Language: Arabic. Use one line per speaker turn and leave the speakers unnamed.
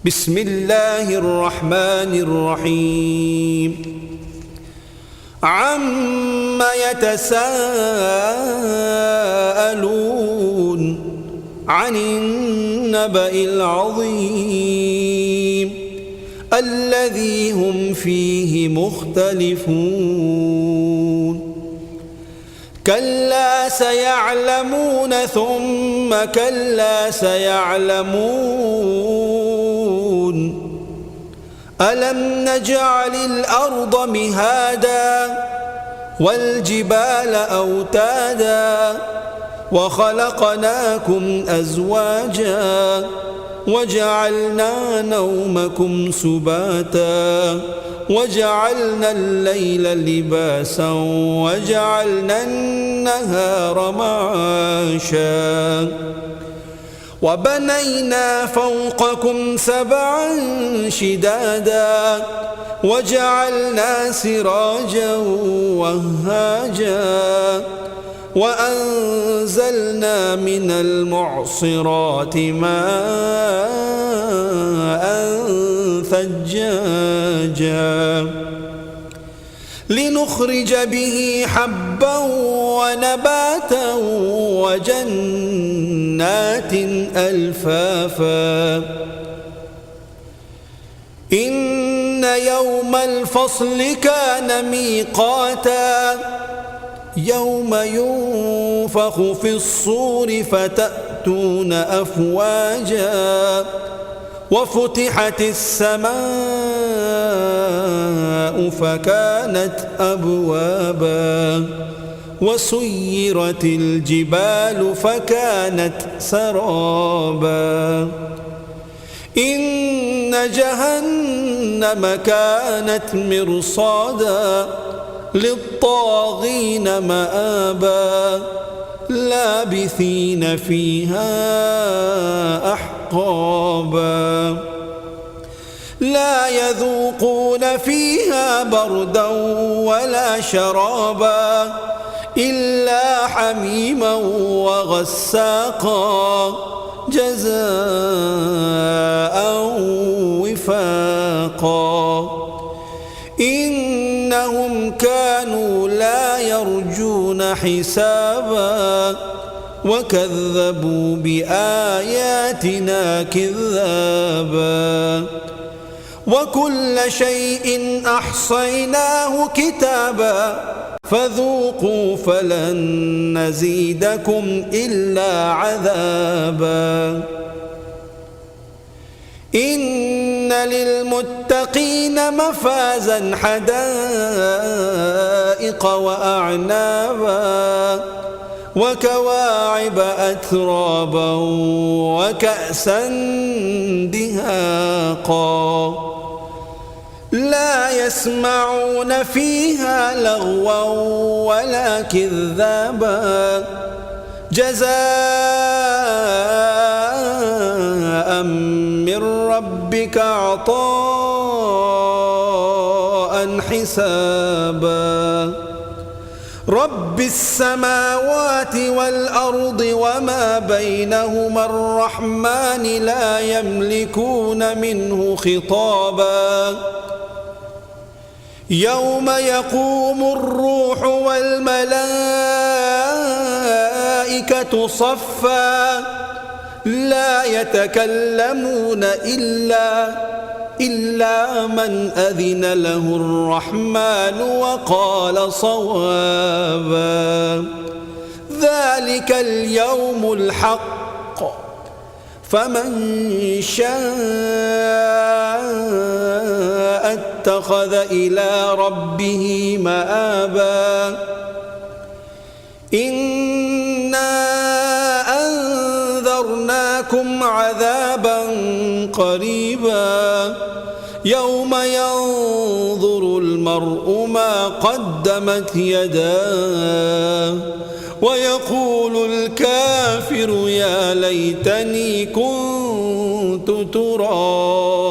بسم الله الرحمن الرحيم عما يتساءلون عن النبأ العظيم الذي هم فيه مختلفون كلا سيعلمون ثم كلا سيعلمون ألم نجعل الأرض مهادا والجبال أوتادا وخلقناكم أزواجا وجعلنا نومكم سباتا وجعلنا الليل لباسا وجعلنا النهار معاشا وبنينا فوقكم سبعا شدادا وجعلنا سراجا وهاجا وأنزلنا من المعصرات ماء ثجاجا لنخرج به حبا ونباتا وجنات ألفافا إن يوم الفصل كان ميقاتا يوم ينفخ في الصور فتأتون أفواجا وفتحت السماء فكانت أبوابا وسيرت الجبال فكانت سرابا إن جهنم كانت مرصادا للطاغين مآبا لابثين فيها أحقابا لا يذوقون فيها بردا ولا شرابا إلا حميما وغساقا جزاء وفاقا إنهم كانوا لا يرجون حسابا وكذبوا بآياتنا كذابا وكل شيء أحصيناه كتابا فذوقوا فلن نزيدكم إلا عذابا إن للمتقين مفازا حدائق وأعنابا وكواعب أترابا وكأسا دهاقا لا يسمعون فيها لغوا ولا كذابا جزاء من ربك عطاء حسابا رب السماوات والأرض وما بينهما الرحمن لا يملكون منه خطابا يوم يقوم الروح والملائكة صفا لا يتكلمون إلا من أذن له الرحمن وقال صوابا ذلك اليوم الحق فمن شاء اتخذ إلى ربه مآبا إنا أنذرناكم عذابا قريبا يوم ينظر المرء ما قدمت يداه ويقول الكافر يا ليتني كنت ترابا